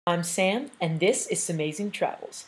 I'm Sam, and this is SamazingTravels.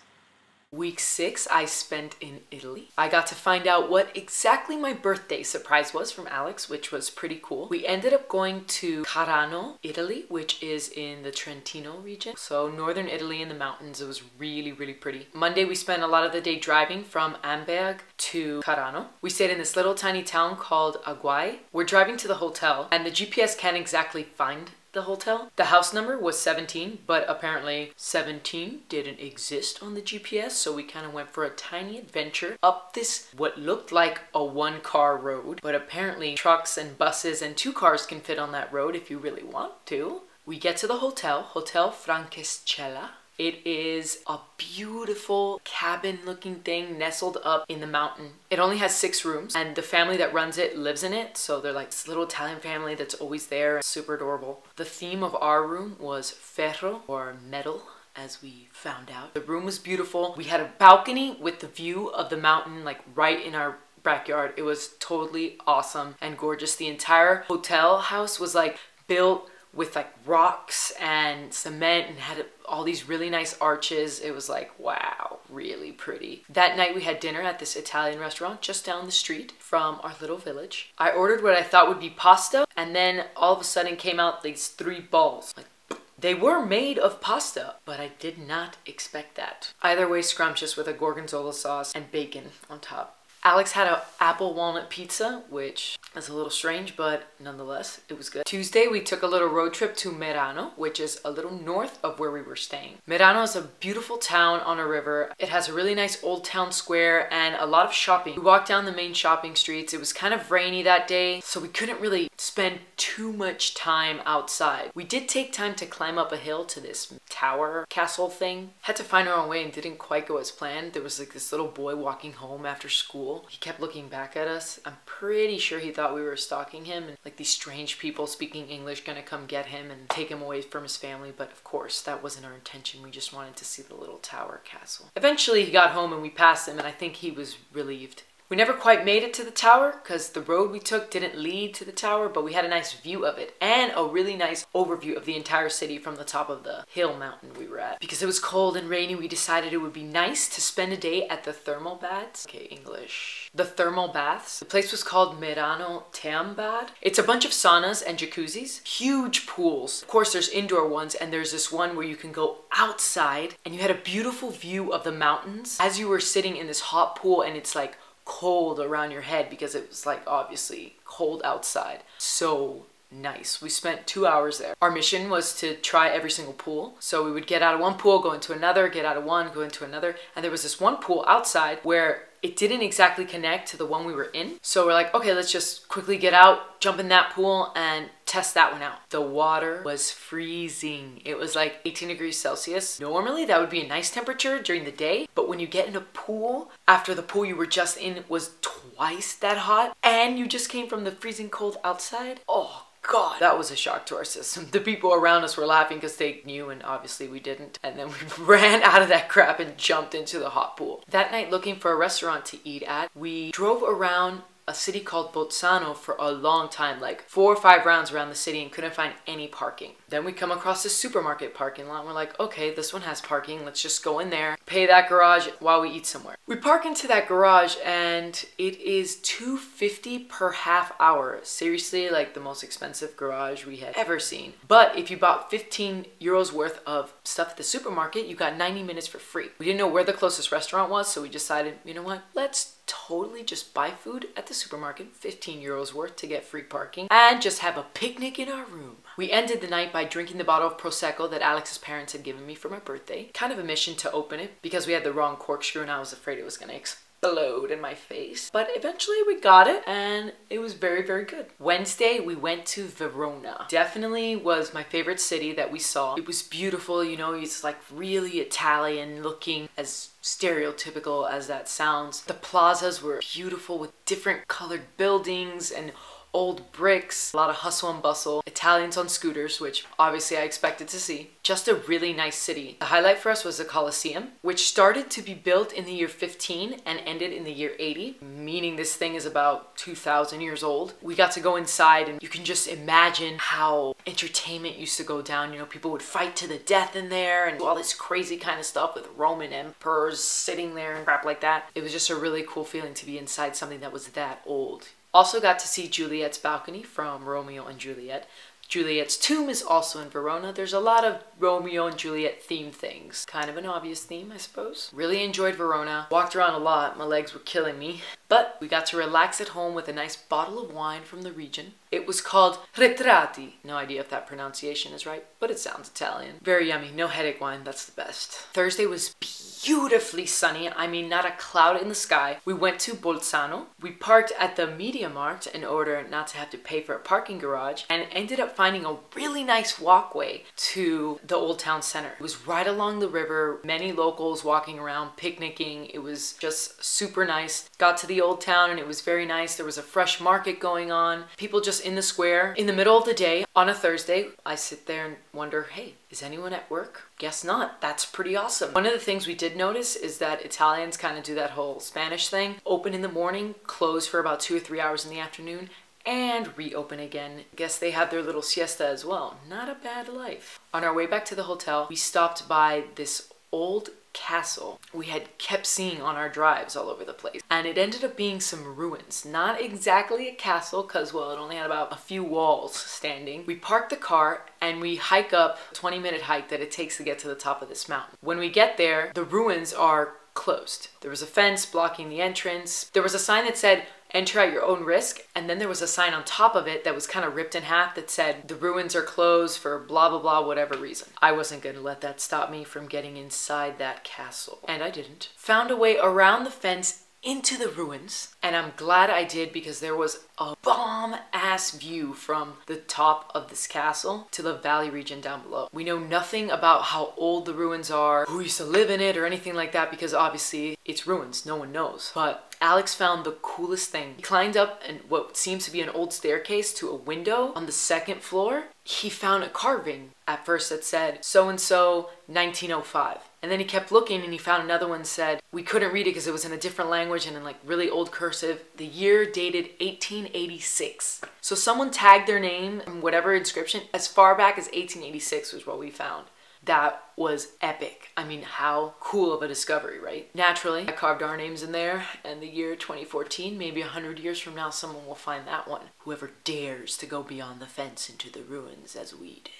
Week 6 I spent in Italy. I got to find out what exactly my birthday surprise was from Alex, which was pretty cool. We ended up going to Merano, Italy, which is in the Trentino region. So northern Italy in the mountains. It was really, really pretty. Monday we spent a lot of the day driving from Amberg to Merano. We stayed in this little tiny town called Aguai. We're driving to the hotel, and the GPS can't exactly find the hotel. The house number was 17, but apparently 17 didn't exist on the GPS, so we kind of went for a tiny adventure up this what looked like a one-car road, but apparently trucks and buses and 2 cars can fit on that road if you really want to. We get to the hotel, Hotel Francescella. It is a beautiful cabin looking thing nestled up in the mountain. It only has 6 rooms, and the family that runs it lives in it. So they're like this little Italian family that's always there. Super adorable. The theme of our room was ferro, or metal, as we found out. The room was beautiful. We had a balcony with the view of the mountain like right in our backyard. It was totally awesome and gorgeous. The entire hotel house was like built with like rocks and cement and had all these really nice arches. It was like, wow, really pretty. That night we had dinner at this Italian restaurant just down the street from our little village. I ordered what I thought would be pasta, and then all of a sudden came out these 3 balls. Like, they were made of pasta, but I did not expect that. Either way, scrumptious with a gorgonzola sauce and bacon on top. Alex had an apple walnut pizza, which is a little strange, but nonetheless, it was good. Tuesday, we took a little road trip to Merano, which is a little north of where we were staying. Merano is a beautiful town on a river. It has a really nice old town square and a lot of shopping. We walked down the main shopping streets. It was kind of rainy that day, so we couldn't really spend too much time outside. We did take time to climb up a hill to this tower castle thing. Had to find our own way and didn't quite go as planned. There was like this little boy walking home after school. He kept looking back at us. I'm pretty sure he thought we were stalking him and like these strange people speaking English gonna come get him and take him away from his family, but of course that wasn't our intention. We just wanted to see the little tower castle. Eventually he got home and we passed him, and I think he was relieved. We never quite made it to the tower because the road we took didn't lead to the tower, but we had a nice view of it and a really nice overview of the entire city from the top of the hill mountain we were at. Because it was cold and rainy, we decided it would be nice to spend a day at the thermal baths. Okay, English. The thermal baths. The place was called Merano Bad. It's a bunch of saunas and jacuzzis. Huge pools. Of course, there's indoor ones, and there's this one where you can go outside and you had a beautiful view of the mountains as you were sitting in this hot pool, and it's like cold around your head because it was like obviously cold outside. So nice. We spent 2 hours there. Our mission was to try every single pool. So we would get out of one pool, go into another, get out of one, go into another. And there was this one pool outside where it didn't exactly connect to the one we were in. So we're like, okay, let's just quickly get out, jump in that pool and test that one out. The water was freezing. It was like 18 degrees Celsius. Normally that would be a nice temperature during the day, but when you get in a pool, after the pool you were just in was twice that hot, and you just came from the freezing cold outside, oh God, that was a shock to our system. The people around us were laughing because they knew, and obviously we didn't. And then we ran out of that crap and jumped into the hot pool. That night, looking for a restaurant to eat at, we drove around a city called Bolzano for a long time, like 4 or 5 rounds around the city, and couldn't find any parking. Then we come across this supermarket parking lot and we're like, okay, this one has parking. Let's just go in there, pay that garage while we eat somewhere. We park into that garage and it is $2.50 per half hour. Seriously, like the most expensive garage we had ever seen. But if you bought 15 euros worth of stuff at the supermarket, you got 90 minutes for free. We didn't know where the closest restaurant was, so we decided, you know what, let's totally just buy food at the supermarket, 15 euros worth to get free parking, and just have a picnic in our room. We ended the night by drinking the bottle of Prosecco that Alex's parents had given me for my birthday. Kind of a mission to open it because we had the wrong corkscrew and I was afraid it was gonna explode in my face. But eventually we got it and it was very, very good. Wednesday, we went to Verona. Definitely was my favorite city that we saw. It was beautiful, you know, it's like really Italian looking, as stereotypical as that sounds. The plazas were beautiful with different colored buildings and old bricks, a lot of hustle and bustle, Italians on scooters, which obviously I expected to see. Just a really nice city. The highlight for us was the Colosseum, which started to be built in the year 15 and ended in the year 80, meaning this thing is about 2,000 years old. We got to go inside and you can just imagine how entertainment used to go down. You know, people would fight to the death in there and do all this crazy kind of stuff with Roman emperors sitting there and crap like that. It was just a really cool feeling to be inside something that was that old. Also got to see Juliet's balcony from Romeo and Juliet. Juliet's tomb is also in Verona. There's a lot of Romeo and Juliet themed things. Kind of an obvious theme, I suppose. Really enjoyed Verona. Walked around a lot. My legs were killing me. But we got to relax at home with a nice bottle of wine from the region. It was called Ritratti. No idea if that pronunciation is right, but it sounds Italian. Very yummy. No headache wine. That's the best. Thursday was beautifully sunny. I mean, not a cloud in the sky. We went to Bolzano. We parked at the Media Markt in order not to have to pay for a parking garage, and ended up finding a really nice walkway to the old town center. It was right along the river. Many locals walking around, picnicking. It was just super nice. Got to the old town and it was very nice. There was a fresh market going on. People just in the square. In the middle of the day, on a Thursday, I sit there and wonder, hey, is anyone at work? Guess not. That's pretty awesome. One of the things we did notice is that Italians kind of do that whole Spanish thing. Open in the morning, close for about 2 or 3 hours in the afternoon, and reopen again. Guess they have their little siesta as well. Not a bad life. On our way back to the hotel, we stopped by this old castle we had kept seeing on our drives all over the place, and it ended up being some ruins. Not exactly a castle because, well, it only had about a few walls standing. We parked the car and we hike up a 20-minute hike that it takes to get to the top of this mountain. When we get there, the ruins are closed. There was a fence blocking the entrance. There was a sign that said, enter at your own risk, and then there was a sign on top of it that was kind of ripped in half that said the ruins are closed for blah blah blah whatever reason. I wasn't going to let that stop me from getting inside that castle, and I didn't. Found a way around the fence into the ruins, and I'm glad I did because there was a bomb-ass view from the top of this castle to the valley region down below. We know nothing about how old the ruins are, who used to live in it, or anything like that because obviously it's ruins, no one knows. But Alex found the coolest thing. He climbed up what seems to be an old staircase to a window on the second floor. He found a carving at first that said so-and-so 1905. And then he kept looking and he found another one that said, we couldn't read it because it was in a different language and in like really old cursive. The year dated 1886. So someone tagged their name in whatever inscription as far back as 1886 was what we found. That was epic. I mean, how cool of a discovery, right? Naturally, I carved our names in there, and the year 2014, maybe 100 years from now, someone will find that one. Whoever dares to go beyond the fence into the ruins as we did.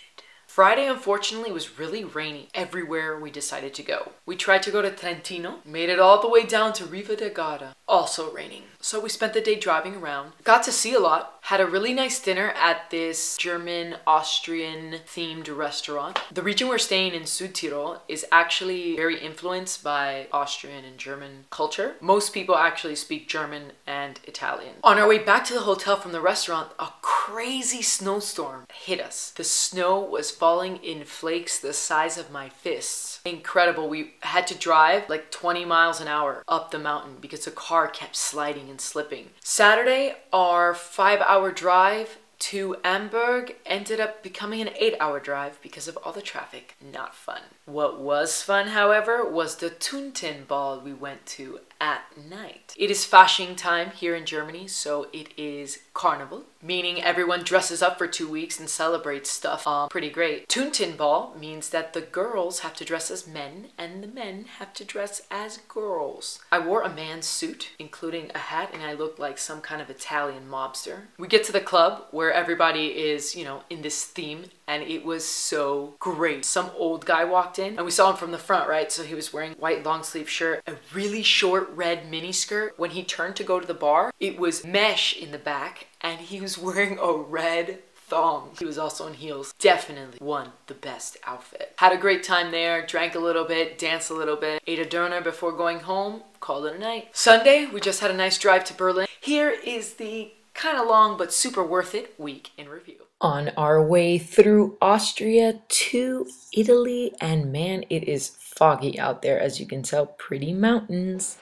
Friday, unfortunately, was really rainy everywhere we decided to go. We tried to go to Trentino, made it all the way down to Riva de Garda, also raining. So we spent the day driving around, got to see a lot, had a really nice dinner at this German-Austrian themed restaurant. The region we're staying in, Südtirol, is actually very influenced by Austrian and German culture. Most people actually speak German and Italian. On our way back to the hotel from the restaurant, a crazy snowstorm hit us. The snow was falling in flakes the size of my fists. Incredible. We had to drive like 20 miles an hour up the mountain because the car kept sliding and slipping. Saturday, our 5-hour drive to Hamburg ended up becoming an 8-hour drive because of all the traffic. Not fun. What was fun, however, was the Tunten ball we went to at night. It is Fasching time here in Germany, so it is Carnival, meaning everyone dresses up for 2 weeks and celebrates stuff. Pretty great. Tunten ball means that the girls have to dress as men and the men have to dress as girls. I wore a man's suit, including a hat, and I looked like some kind of Italian mobster. We get to the club where everybody is, you know, in this theme, and it was so great. Some old guy walked in and we saw him from the front, right? So he was wearing white long sleeve shirt, a really short red mini skirt. When he turned to go to the bar, it was mesh in the back and he was wearing a red thong. He was also in heels. Definitely won the best outfit. Had a great time there, drank a little bit, danced a little bit, ate a doner before going home, called it a night. Sunday, we just had a nice drive to Berlin. Here is the kind of long but super worth it week in review. On our way through Austria to Italy, and man, it is foggy out there, as you can tell. Pretty mountains.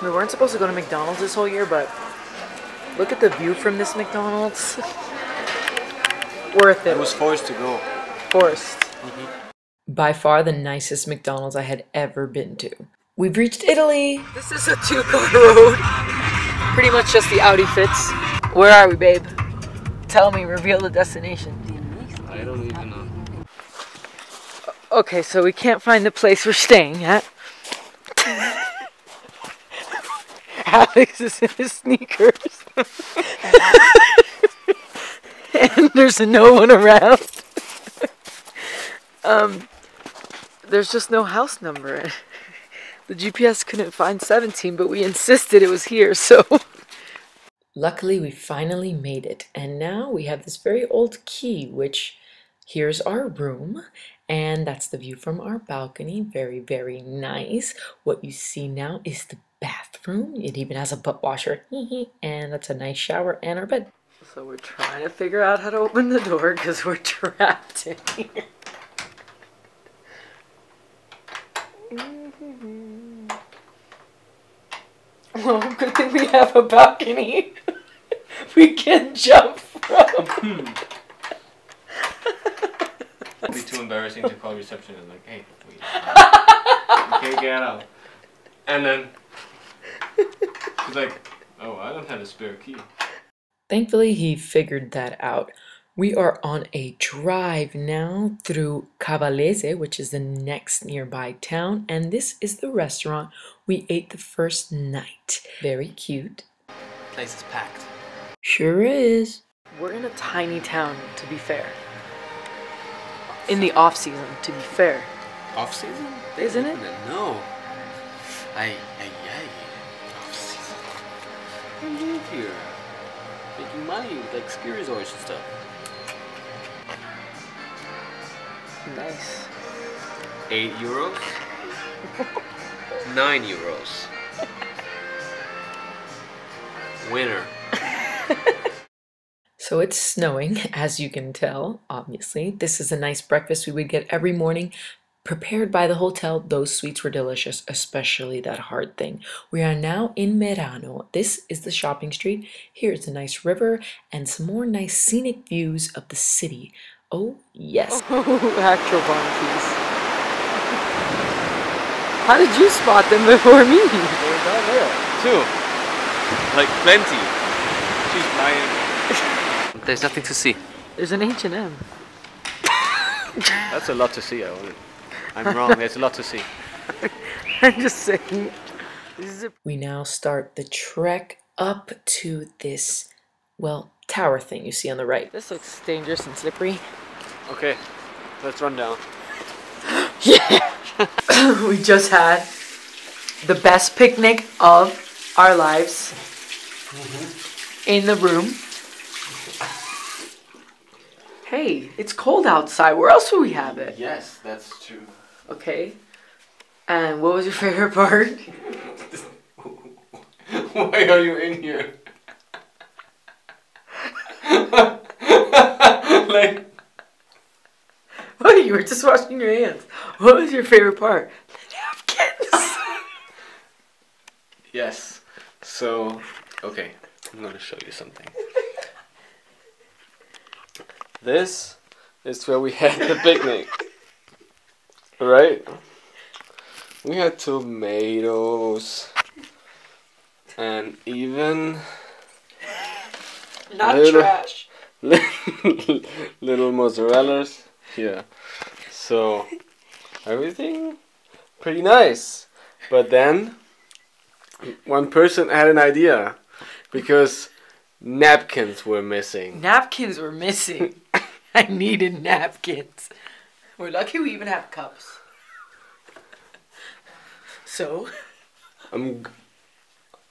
We weren't supposed to go to McDonald's this whole year, but Look at the view from this McDonald's. Worth it. I was forced to go. Forced. By far the nicest McDonald's I had ever been to. We've reached Italy. This is a 2-car road. Pretty much just the Audi fits. Where are we, babe? Tell me, reveal the destination. I don't even know. Okay, so we can't find the place we're staying at. Alex is in his sneakers. And there's no one around. There's just no house number. The GPS couldn't find 17, but we insisted it was here, so... Luckily, we finally made it, and now we have this very old key, which... Here's our room, and that's the view from our balcony. Very, very nice. What you see now is the bathroom. It even has a butt washer. And that's a nice shower and our bed. So we're trying to figure out how to open the door because we're trapped in here. Oh, good thing we have a balcony. We can jump from. It'd be too embarrassing to call reception and like, hey, we can't get out. And then he's like, oh, I don't have a spare key. Thankfully, he figured that out. We are on a drive now through Cavallese, which is the next nearby town, and this is the restaurant we ate the first night. Very cute. Place is packed. Sure is. We're in a tiny town, to be fair. In the off-season, to be fair. Off-season? Isn't it? No. Ay. Off-season. I live here. Making money with like ski resorts and stuff. Nice. 8 euros? 9 euros. Winner. So it's snowing, as you can tell, obviously. This is a nice breakfast we would get every morning, prepared by the hotel. Those sweets were delicious, especially that hard thing. We are now in Merano. This is the shopping street. Here's a nice river and some more nice scenic views of the city. Oh, yes. Oh, actual barn keys. How did you spot them before me? They were down there, too. Like, plenty. She's buying. There's nothing to see. There's an H&M. That's a lot to see. I'm wrong. There's a lot to see. I'm just saying. We now start the trek up to this, well, tower thing you see on the right. This looks dangerous and slippery. Okay, let's run down. Yeah! We just had the best picnic of our lives in the room. Hey, it's cold outside. Where else would we have it? Yes, that's true. Okay. And what was your favorite part? Why are you in here? Like... What? You were just washing your hands. What was your favorite part? The napkins. Yes. So, okay. I'm gonna show you something. This is where we had the picnic. Right? We had tomatoes. And even... Not trash. Little mozzarellas. Yeah. So, everything pretty nice. But then, one person had an idea. Because napkins were missing. Napkins were missing. I needed napkins. We're lucky we even have cups. So?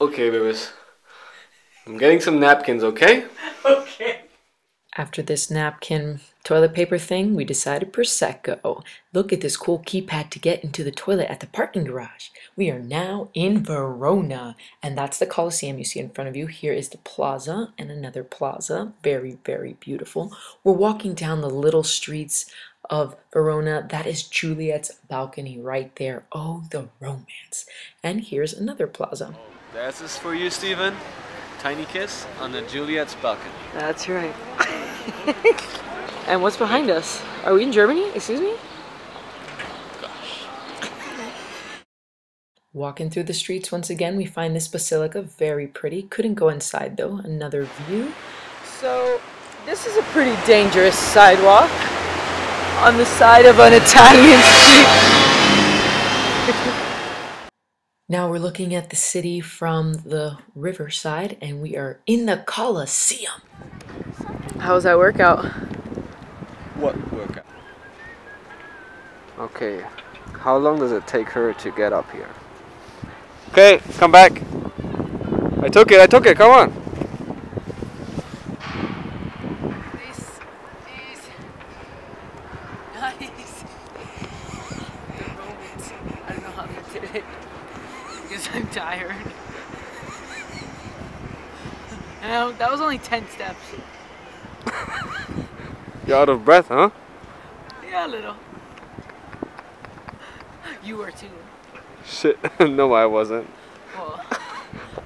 Okay, babies. I'm getting some napkins, okay? Okay. After this napkin toilet paper thing, we decided Prosecco. Look at this cool keypad to get into the toilet at the parking garage. We are now in Verona, and that's the Colosseum you see in front of you. Here is the plaza and another plaza. Very, very beautiful. We're walking down the little streets of Verona. That is Juliet's balcony right there. Oh, the romance. And here's another plaza. This is for you, Steven. tiny kiss on the Juliet's balcony. That's right. And what's behind us? Are we in Germany? Excuse me? Gosh. Walking through the streets once again, we find this basilica very pretty. Couldn't go inside though. Another view. So this is a pretty dangerous sidewalk on the side of an Italian street. Now we're looking at the city from the riverside and we are in the Colosseum. How was that workout? What workout? Okay, how long does it take her to get up here? Okay, come back. I took it, come on. This is nice. The Romans, I don't know how they did it. Because I'm tired. No, that was only 10 steps. You're out of breath, huh? Yeah, a little. You were too. Shit, no I wasn't. Well,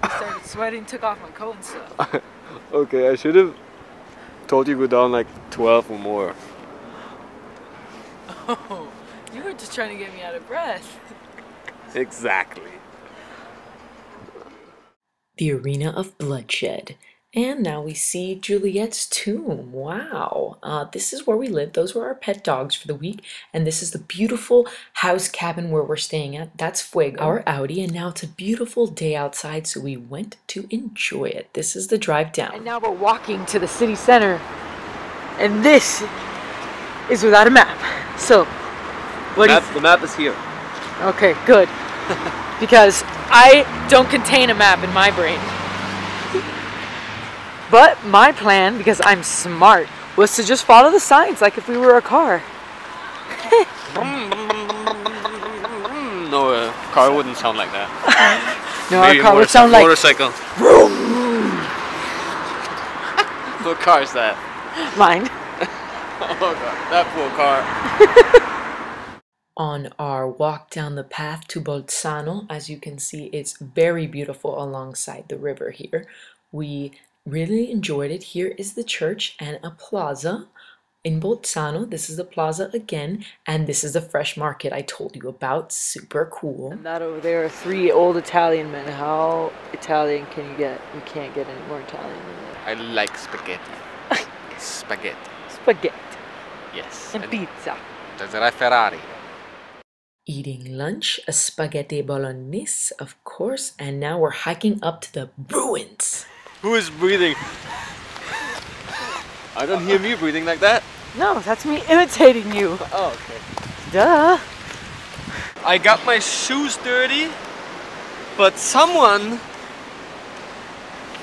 I started sweating, took off my coat and stuff. Okay, I should have told you go down like 12 or more. Oh, you were just trying to get me out of breath. Exactly. The arena of bloodshed. And now we see Juliet's tomb. Wow. This is where we live. Those were our pet dogs for the week. And this is the beautiful house cabin where we're staying at. That's Fuego, our Audi. And now it's a beautiful day outside, so we went to enjoy it. This is the drive down. And now we're walking to the city center. And this is without a map. So, The map is here. Okay, good. Because I don't contain a map in my brain. But my plan, because I'm smart, was to just follow the signs like if we were a car. No, a car wouldn't sound like that. No, our car would sound like... motorcycle. What car is that? Mine. Oh god, that poor car. On our walk down the path to Bolzano, as you can see, it's very beautiful alongside the river here. We really enjoyed it. Here is the church and a plaza in Bolzano. This is the plaza again, and this is the fresh market I told you about. Super cool. And that over there are 3 old Italian men. How Italian can you get? You can't get any more Italian than that. I like spaghetti. Spaghetti. Spaghetti. Yes. And pizza. There's Ferrari. Eating lunch, a spaghetti bolognese, of course, and now we're hiking up to the ruins. Who is breathing? I don't hear me breathing like that. No, that's me imitating you. Oh, okay. Duh. I got my shoes dirty, but someone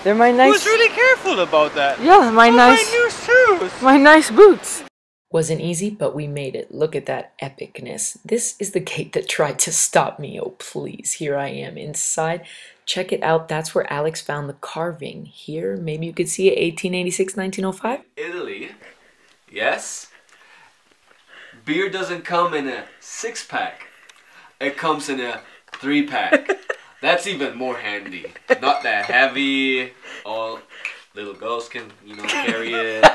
They're my nice... was really careful about that. Yeah, my nice... my new shoes. My nice boots. Wasn't easy, but we made it. Look at that epicness. This is the gate that tried to stop me. Oh, please. Here I am inside. Check it out. That's where Alex found the carving. Here, maybe you could see it, 1886, 1905. Italy, yes. Beer doesn't come in a 6-pack. It comes in a 3-pack. That's even more handy. Not that heavy. All little girls can, carry it.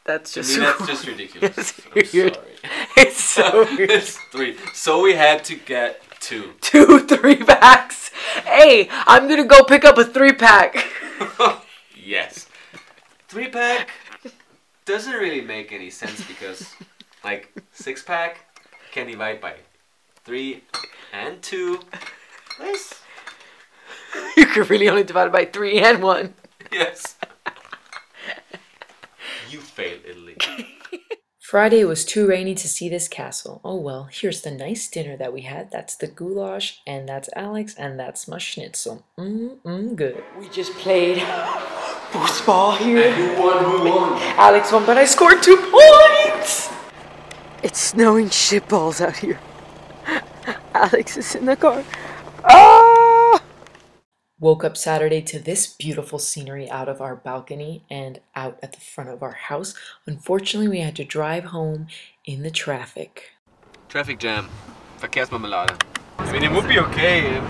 That's just that's just ridiculous. I'm weird. sorry. It's so weird. It's 3. So we had to get 2. 2 3-packs. Hey, I'm gonna go pick up a 3-pack. Yes. 3-pack doesn't really make any sense because, 6-pack can divide by 3 and 2. Nice. You could really only divide it by 3 and 1. Yes. You failed, Italy. Friday was too rainy to see this castle. Oh well, here's the nice dinner that we had. That's the goulash, and that's Alex, and that's my schnitzel. Good. We just played foosball here. And who won? Alex won, but I scored 2 points! It's snowing shitballs out here. Alex is in the car. Ah! Woke up Saturday to this beautiful scenery out of our balcony and out at the front of our house. Unfortunately, we had to drive home in the traffic. Traffic jam. Verkehrsmarmelade. I mean, it would be okay if,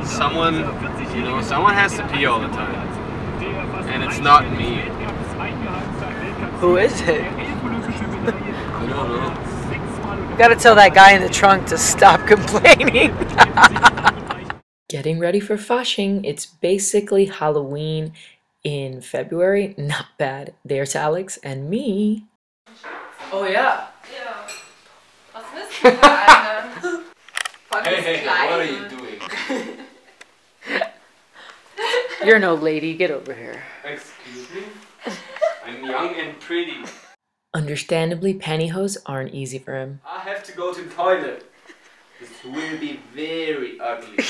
someone has to pee all the time. And it's not me. Who is it? I don't know. You gotta tell that guy in the trunk to stop complaining. Getting ready for Fasching. It's basically Halloween in February. Not bad. There's Alex and me. Oh yeah. Ja. Was willst du für eine? Hey, what are you doing? You're no lady. Get over here. Excuse me? I'm young and pretty. Understandably, pantyhose aren't easy for him. I have to go to the toilet. This will be very ugly.